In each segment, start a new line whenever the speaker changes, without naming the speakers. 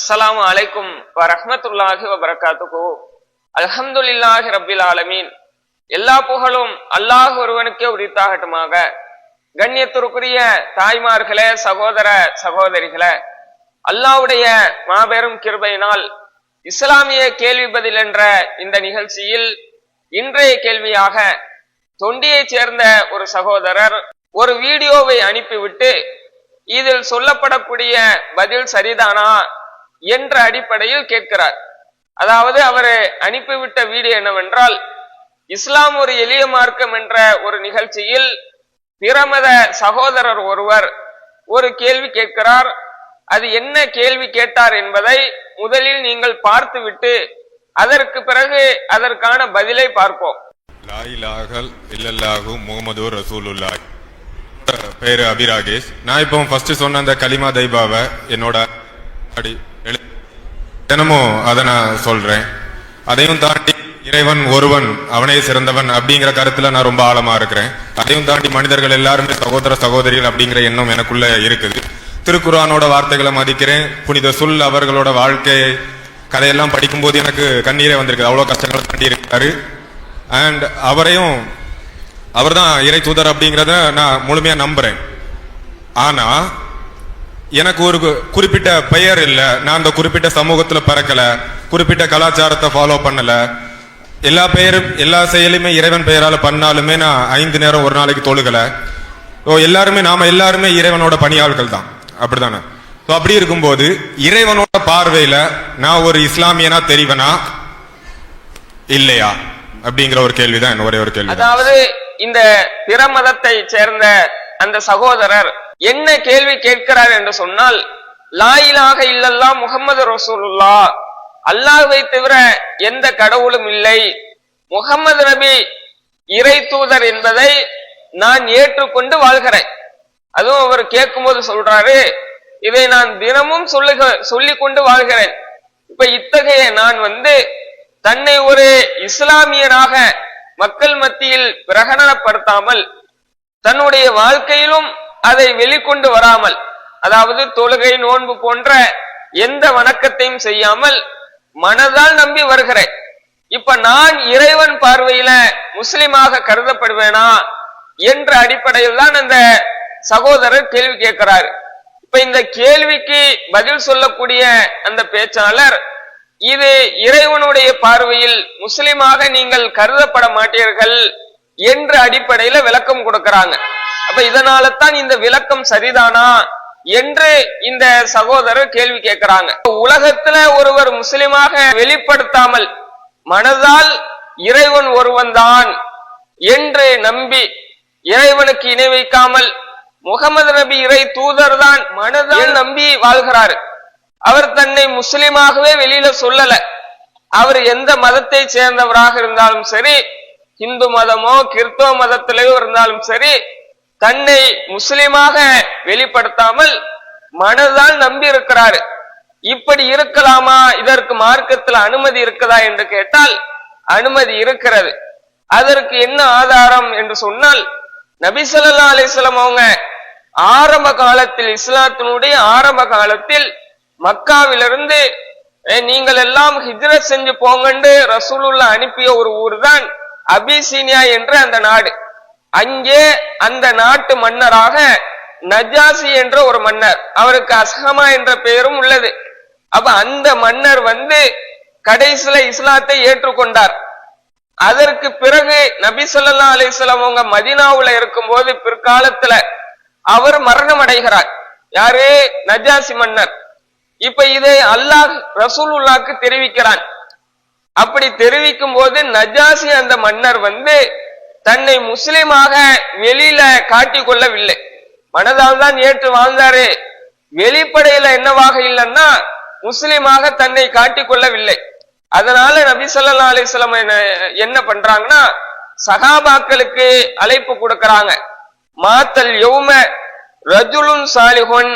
அஸ்ஸலாமு அலைக்கும் வரஹ்மத்துல்லாஹி வபரகாத்துஹு. அல்ஹம்துலில்லாஹி ரப்பில் ஆலமீன். எல்லா புகழும் அல்லாஹ் ஒருவனுக்கே உரித்தாகட்டுமாக. கண்ணியத்திற்குரிய தாய்மார்களே, சகோதர சகோதரிகளே, அல்லாஹ்வுடைய மாபெரும் கிருபையினால் இஸ்லாமிய கேள்வி பதில் என்ற இந்த நிகழ்ச்சியில் இன்றைய கேள்வியாக தொண்டியைச் சேர்ந்த ஒரு சகோதரர் ஒரு வீடியோவை அனுப்பிவிட்டு இதில் சொல்லப்படக்கூடிய பதில் சரிதானா என்ற அடிப்படையில் கேட்கிறார். அதாவது அவர் அனுப்பிவிட்ட வீடியோ என்னவென்றால், இஸ்லாம் ஒரு எளிய மார்க்கம் என்ற ஒரு நிகழ்ச்சியில் பிரமத சகோதரர் ஒருவர் ஒரு கேள்வி கேட்கிறார். அது என்ன கேள்வி கேட்டார் என்பதை முதலில் நீங்கள் பார்த்துவிட்டு அதற்கு பிறகு அதற்கான பதிலை பார்ப்போம்.
லா இலாஹ இல்லல்லாஹு முஹம்மது ரசூலுல்லாஹ். பேரு அபிராகேஷ். நான் இப்போ ஃபர்ஸ்ட் சொன்ன அந்த கலிமா தைபாவை என்னோட தினமும் அதை நான் சொல்றேன். அதையும் தாண்டி இறைவன் ஒருவன், அவனே சிறந்தவன் அப்படிங்கிற கருத்துல நான் ரொம்ப ஆழமா இருக்கிறேன். அதையும் தாண்டி மனிதர்கள் எல்லாருமே சகோதர சகோதரிகள் அப்படிங்கிற எண்ணம் எனக்குள்ள இருக்குது. திருக்குர்ஆனோட வார்த்தைகளை மதிக்கிறேன். புனித சுல் அவர்களோட வாழ்க்கை கதையெல்லாம் படிக்கும்போது எனக்கு கண்ணீரே வந்திருக்கு. அவ்வளவு கஷ்டங்களை தாண்டி இருக்காரு. அண்ட் அவர் தான் இறை தூதர் அப்படிங்கிறத நான் முழுமையா நம்புறேன். ஆனா எனக்கு ஒரு குறிப்பிட்ட பெயர் இல்லை, நான் அந்த குறிப்பிட்ட சமூகத்துல பிறக்கல, குறிப்பிட்ட கலாச்சாரத்தை ஃபாலோ பண்ணல. எல்லா பெயரும் எல்லா செயலுமே இறைவன் பெயரால பண்ணாலுமே நான் 5 நேரம் ஒரு நாளைக்கு தொழுகல. நாம எல்லாருமே இறைவனோட பணியாளர்கள் தான், அப்படிதானே? அப்படி இருக்கும்போது இறைவனோட பார்வையில நான் ஒரு இஸ்லாமியனா தெரிவனா இல்லையா அப்படிங்கிற ஒரு கேள்விதான், ஒரே ஒரு கேள்வி.
அதாவது இந்த பிற மதத்தை சேர்ந்த அந்த சகோதரர் என்ன கேள்வி கேட்கிறார் என்று சொன்னால், லா இலாஹ இல்லல்லாஹ் முஹம்மது ரசூலுல்லாஹ், அல்லாஹ்வை தவிர எந்த கடவுளும் இல்லை, முஹம்மது நபி இறை தூதர் என்பதை நான் ஏற்றுக்கொண்டு வாழ்கிறேன். அதுவும் அவர் கேட்கும் போது சொல்றாரு, இதை நான் தினமும் சொல்லிக் கொண்டு வாழ்கிறேன். இப்ப இத்தகைய நான் தன்னை ஒரு இஸ்லாமியனாக மக்கள் மத்தியில் பிரகடனப்படுத்தாமல், தன்னுடைய வாழ்க்கையிலும் அதை வெளிக்கொண்டு வராமல், அதாவது தொழுகை நோன்பு போன்ற எந்த வணக்கத்தையும் செய்யாமல் மனதால் நம்பி வருகிறேன். இப்ப நான் இறைவன் பார்வையில முஸ்லிமாக கருதப்படுவேனா என்ற அடிப்படையில் தான் அந்த சகோதரர் கேள்வி கேட்கிறார். இப்ப இந்த கேள்விக்கு பதில் சொல்லக்கூடிய அந்த பேச்சாளர், இது இறைவனுடைய பார்வையில் முஸ்லிமாக நீங்கள் கருதப்பட மாட்டீர்கள் என்ற அடிப்படையில விளக்கம் கொடுக்கிறாங்க. அப்ப இதனால தான் இந்த விளக்கம் சரிதானா என்று இந்த சகோதரர் கேள்வி கேட்கிறாங்க. உலகத்துல ஒருவர் முஸ்லிமாக வெளிப்படுத்தாமல் மனதால் இறைவன் ஒருவன் தான் என்று நம்பி இறைவனுக்கு இணை வைக்காமல் முகமது நபி இறை தூதர் தான் மனதால் நம்பி வாழ்கிறாரு. அவர் தன்னை முஸ்லிமாகவே வெளியில சொல்லல. அவர் எந்த மதத்தை சேர்ந்தவராக இருந்தாலும் சரி, இந்து மதமோ கிறிஸ்தவ மதத்திலேயோ இருந்தாலும் சரி, தன்னை முஸ்லிமாக வெளிப்படுத்தாமல் மனதால் நம்பி இருக்கிறாரு. இப்படி இருக்கலாமா? இதற்கு மார்க்கத்தில் அனுமதி இருக்குதா என்று கேட்டால் அனுமதி இருக்கிறது. அதற்கு என்ன ஆதாரம் என்று சொன்னால், நபி ஸல்லல்லாஹு அலைஹி வஸல்லம் அவங்க ஆரம்ப காலத்தில், இஸ்லாத்தினுடைய ஆரம்ப காலத்தில் மக்காவிலிருந்து நீங்கள் எல்லாம் ஹிஜ்ரத் செஞ்சு போங்கன்னு ரசூலுல்லாஹ் அனுப்பிய ஒரு ஊர் தான் அபிசீனியா என்ற அந்த நாடு. அங்கே அந்த நாட்டு மன்னராக நஜாசி என்ற ஒரு மன்னர், அவருக்கு அஸ்ஹமா என்ற பெயரும் உள்ளது. அப்ப அந்த மன்னர் கடைசியில இஸ்லாத்தை ஏற்றுக்கொண்டார். அதற்கு பிறகு நபி ஸல்லல்லாஹு அலைஹி வஸல்லம் அவங்க மதீனாவுல இருக்கும்போது பிற்காலத்துல அவர் மரணம் அடைகிறார். யாரு? நஜாசி மன்னர். இப்ப இதை அல்லாஹ் ரசூலுல்லாஹ்க்கு தெரிவிக்கிறான். அப்படி தெரிவிக்கும் போது நஜாசி அந்த மன்னர் தன்னை முஸ்லிமாக வெளியில காட்டிக் கொள்ளவில்லை. மனதால் தான் ஏற்று வாழ்ந்தாரு. வெளிப்படையில என்னவாக இல்லைன்னா முஸ்லிமாக தன்னை காட்டிக் கொள்ளவில்லை. அதனால நபி ஸல்லல்லாஹு அலைஹி வஸல்லம் என்ன பண்றாங்கன்னா, சஹாபாக்களுக்கு அழைப்பு கொடுக்கறாங்க. மாத்தல் யௌம ரஜுலுன் சாலிஹுன்,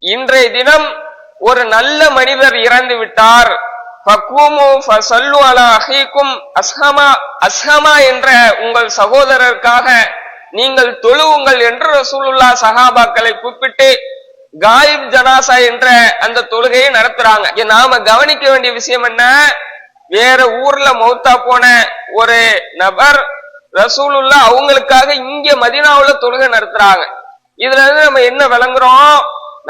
இன்றைய தினம் ஒரு நல்ல மனிதர் இறந்து விட்டார். ஃபக்கூமு ஃபஸல்லு அலா அஹீக்கும் அஸ்ஹமா என்ற உங்கள் சகோதரருக்காக நீங்கள் தொழுவுங்கள் என்று ரசூலுல்லாஹ் சஹாபாக்களை கூப்பிட்டு காயிப் ஜனாசா என்ற அந்த தொழுகையை நடத்துறாங்க. நாம கவனிக்க வேண்டிய விஷயம் என்ன, வேற ஊர்ல மௌத்தா போன ஒரு நபர் ரசூலுல்லாஹ் அவங்களுக்காக இங்க மதீனாவுல தொழுகை நடத்துறாங்க. இதுல இருந்து நம்ம என்ன விளங்குறோம்,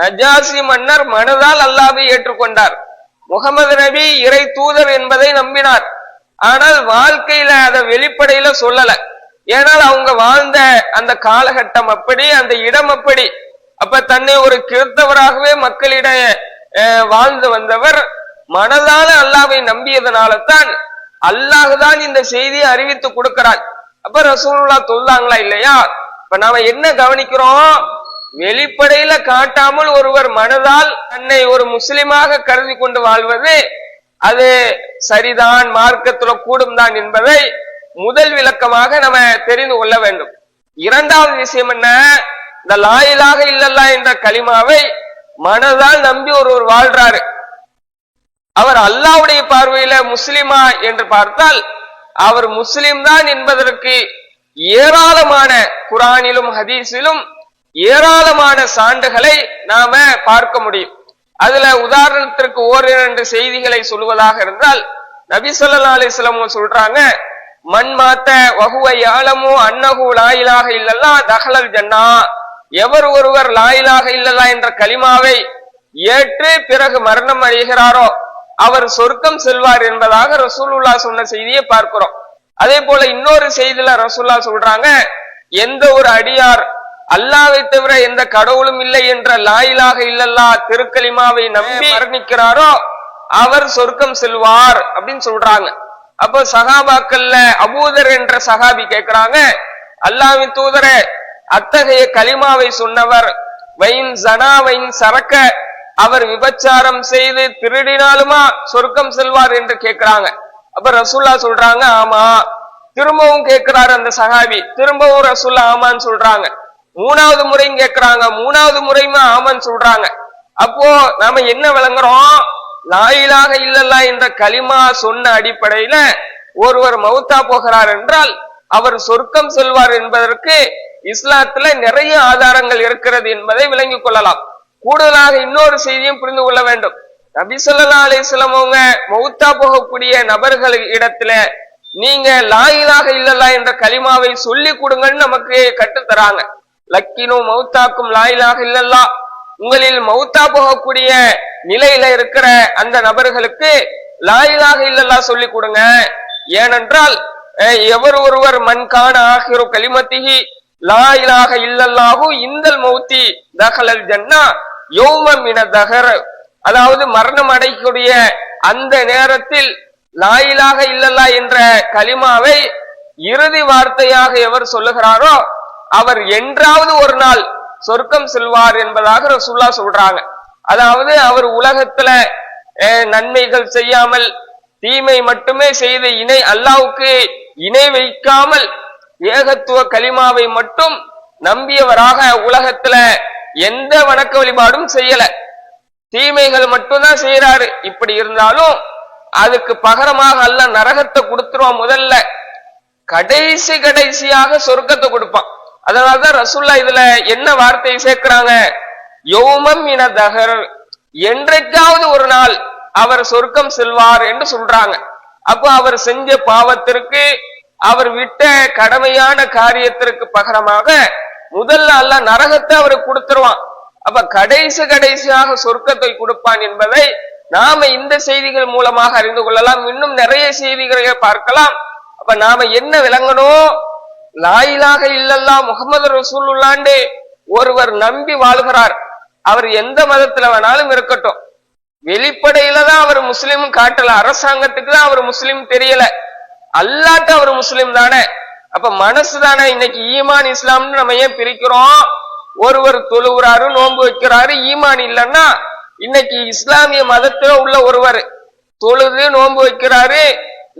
நஜாசி மன்னர் மனதால் அல்லாஹ்வை ஏற்றுக்கொண்டார், முகமது நபி இறை தூதர் என்பதை நம்பினார். ஆனால் வாழ்க்கையில அதை வெளிப்படையில சொல்லல. ஏனால் அவங்க வாழ்ந்த அந்த காலகட்டம் அப்படி, அந்த இடம் அப்படி. அப்ப தன்னை ஒரு கிறிஸ்தவராகவே மக்களிடையே வாழ்ந்து வந்தவர் மனதால அல்லாஹ்வை நம்பியதனால தான் அல்லாஹ் தான் இந்த செய்தியை அறிவித்து கொடுக்கிறான். அப்ப ரசூலுல்லாஹ் தொழுதாங்களா இல்லையா? இப்ப நாம என்ன கவனிக்கிறோம், வெளிப்படையில காட்டாமல் ஒருவர் மனதால் தன்னை ஒரு முஸ்லிமாக கருதி கொண்டு வாழ்வது அது சரிதான், மார்க்கத்துல கூடும் தான் என்பதை முதல் விளக்கமாக நம்ம தெரிந்து கொள்ள வேண்டும். இரண்டாவது விஷயம் என்ன, இந்த லா இலாஹ இல்லல்லாஹ் என்ற கலிமாவை மனதால் நம்பி ஒருவர் வாழ்றாரு, அவர் அல்லாஹ்வுடைய பார்வையில முஸ்லிமா என்று பார்த்தால் அவர் முஸ்லிம் தான் என்பதற்கு ஏராளமான குர்ஆனிலும் ஹதீஸிலும் ஏராளமான சான்றுகளை நாம பார்க்க முடியும். அதுல உதாரணத்திற்கு ஓரிரண்டு செய்திகளை சொல்வதாக இருந்தால், நபி ஸல்லல்லாஹு அலைஹி வஸல்லம் சொல்றாங்க, மன் மாத்த வஹுவ யஅலமு அன்னஹு லா இலாஹ இல்லல்லாஹ் தஹலல் ஜன்னா, எவர் ஒருவர் லா இலாஹ இல்லல்லாஹ் என்ற கலிமாவை ஏற்று பிறகு மரணம் அடைகிறாரோ அவர் சொர்க்கம் செல்வார் என்பதாக ரசூலுல்லாஹ் சொன்ன செய்தியை பார்க்கிறோம். அதே போல இன்னொரு செய்தியில ரசூலுல்லாஹ் சொல்றாங்க, எந்த ஒரு அடியார் அல்லாஹ்வை தவிர எந்த கடவுளும் இல்லை என்ற லா இலாஹ இல்லல்லாஹ் திருக்கலிமாவை நம்பி மரணிக்கிறாரோ அவர் சொர்க்கம் செல்வார் அப்படின்னு சொல்றாங்க. அப்போ சஹாபாக்கள்ல அபூதர் என்ற சஹாபி கேட்கிறாங்க, அல்லாஹ்வின் தூதரே, அத்தகைய கலிமாவை சொன்னவர் வைன் ஜனா வைன் சரக்க, அவர் விபச்சாரம் செய்து திருடினாலுமா சொர்க்கம் செல்வார் என்று கேட்கிறாங்க. அப்ப ரசூலுல்லாஹ் சொல்றாங்க ஆமா. திரும்பவும் கேட்கிறார் அந்த சஹாபி, திரும்பவும் ரசூலுல்லாஹ் ஆமான்னு சொல்றாங்க. மூணாவது முறையும் கேட்கிறாங்க, மூணாவது முறையுமே ஆமான்னு சொல்றாங்க. அப்போ நாம என்ன விளங்குறோம், லா இலாஹ இல்லல்லாஹ் என்ற கலிமா சொன்ன அடிப்படையில ஒருவர் மௌத்தா போகிறார் என்றால் அவர் சொர்க்கம் செல்வார் என்பதற்கு இஸ்லாத்துல நிறைய ஆதாரங்கள் இருக்கிறது என்பதை விளங்கிக் கொள்ளலாம். கூடுதலாக இன்னொரு செய்தியும் புரிந்து கொள்ள வேண்டும். நபி ஸல்லல்லாஹு அலைஹி வஸல்லம் அவங்க மௌத்தா போகக்கூடிய நபர்கள் இடத்துல நீங்க லா இலாஹ இல்லல்லாஹ் என்ற கலிமாவை சொல்லி கொடுங்கன்னு நமக்கு கற்றுத்தராங்க. லக்கினு மௌத்தாக்கும் லா இலாஹ இல்லல்லாஹ், உங்களில் மௌத்தா போகக்கூடிய நிலையில இருக்கிற அந்த நபர்களுக்கு லா இலாஹ இல்லல்லாஹ் சொல்லி கொடுங்க. ஏனென்றால் எவர் ஒருவர் மன்கான ஆகிரு கலிமத்திஹி லா இலாஹ இல்லல்லாஹு இந்தல் மௌத்தி தஹலல் ஜன்னா யௌமம் மின தஹர், அதாவது மரணம் அடையக்கூடிய அந்த நேரத்தில் லா இலாஹ இல்லல்லாஹ் என்ற கலிமாவை இறுதி வார்த்தையாக எவர் சொல்லுகிறாரோ அவர் என்றாவது ஒரு நாள் சொர்க்கம் செல்வார் என்பதாக ரசூலுல்லாஹ் சொல்றாங்க. அதாவது அவர் உலகத்துல நன்மைகள் செய்யாமல் தீமை மட்டுமே செய்து இணை அல்லாஹ்வுக்கு இணை வைக்காமல் ஏகத்துவ கலிமாவை மட்டும் நம்பியவராக உலகத்துல எந்த வணக்க வழிபாடும் செய்யல, தீமைகள் மட்டும்தான் செய்யறாரு. இப்படி இருந்தாலும் அதுக்கு பகரமாக அல்லாஹ் நரகத்தை கொடுத்துருவான், முதல்ல கடைசியாக சொர்க்கத்தை கொடுப்பான். அதனாலதான் ரசூலுல்லாஹ் இதுல என்ன வார்த்தையை சேர்க்கிறாங்க, யௌமம் மின தஹர், என்றைக்காவது ஒரு நாள் அவர் சொர்க்கம் செல்வார் என்று சொல்றாங்க. அப்போ அவர் செஞ்ச பாவத்திற்கு அவர் விட்ட கடமையான காரியத்திற்கு பகரமாக முதல்ல அல்லாஹ் நரகத்தை அவருக்கு கொடுத்துருவான். அப்ப கடைசியாக சொர்க்கத்தை கொடுப்பான் என்பதை நாம இந்த செய்திகள் மூலமாக அறிந்து கொள்ளலாம். இன்னும் நிறைய செய்திகளை பார்க்கலாம். அப்ப நாம என்ன விளங்கணும், லா இலாஹ இல்லல்லாஹ் முஹம்மது ரசூலுல்லாஹ்னு ஒருவர் நம்பி வாழ்கிறார், அவர் எந்த மதத்துல வேணாலும் இருக்கட்டும், வெளிப்படையில தான் அவர் முஸ்லிம் காட்டல, அரசாங்கத்துக்கு தான் அவர் முஸ்லிம் தெரியல, அல்லாஹ்ட்ட அவர் முஸ்லிம் தானே. அப்ப மனசு தானே. இன்னைக்கு ஈமான் இஸ்லாம்னு நம்ம ஏன் பிரிக்கிறோம்? ஒருவர் தொழுகிறாரு, நோன்பு வைக்கிறாரு, ஈமான் இல்லைன்னா இன்னைக்கு இஸ்லாமிய மதத்துல உள்ள ஒருவர் தொழுது நோன்பு வைக்கிறாரு,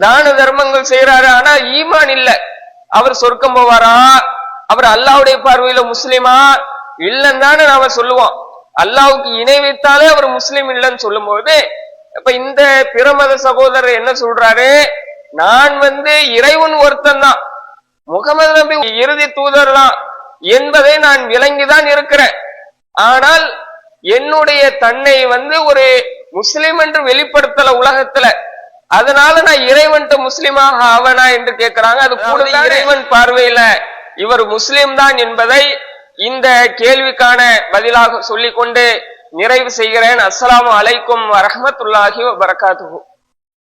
தான தர்மங்கள் செய்யறாரு, ஆனா ஈமான் இல்ல, அவர் சொர்க்கம் போவாரா? அவர் அல்லாஹ்வுடைய பார்வையில முஸ்லிமா? இல்லன்னு தானே நாம சொல்லுவோம். அல்லாஹ்வுக்கு இணை வைத்தாலே அவர் முஸ்லிம் இல்லைன்னு சொல்லும் போது இப்ப இந்த பிரமத சகோதரர் என்ன சொல்றாரு, நான் இறைவன் ஒருத்தன் தான், முகமது நபி இறுதி தூதர் தான் என்பதை நான் விளங்கிதான் இருக்கிறேன். ஆனால் என்னுடைய தன்னை ஒரு முஸ்லிம் என்று வெளிப்படுத்தல உலகத்துல, அதனால நான் இறைவன்ட்டு முஸ்லிமாக ஆவனா என்று கேட்கிறாங்க. அது கூட இறைவன் பார்வையில இவர் முஸ்லிம் தான் என்பதை இந்த கேள்விக்கான பதிலாக சொல்லிக்கொண்டு நிறைவு செய்கிறேன். அஸ்ஸலாமு அலைக்கும் வரஹ்மத்துல்லாஹி வபரகாத்துஹு.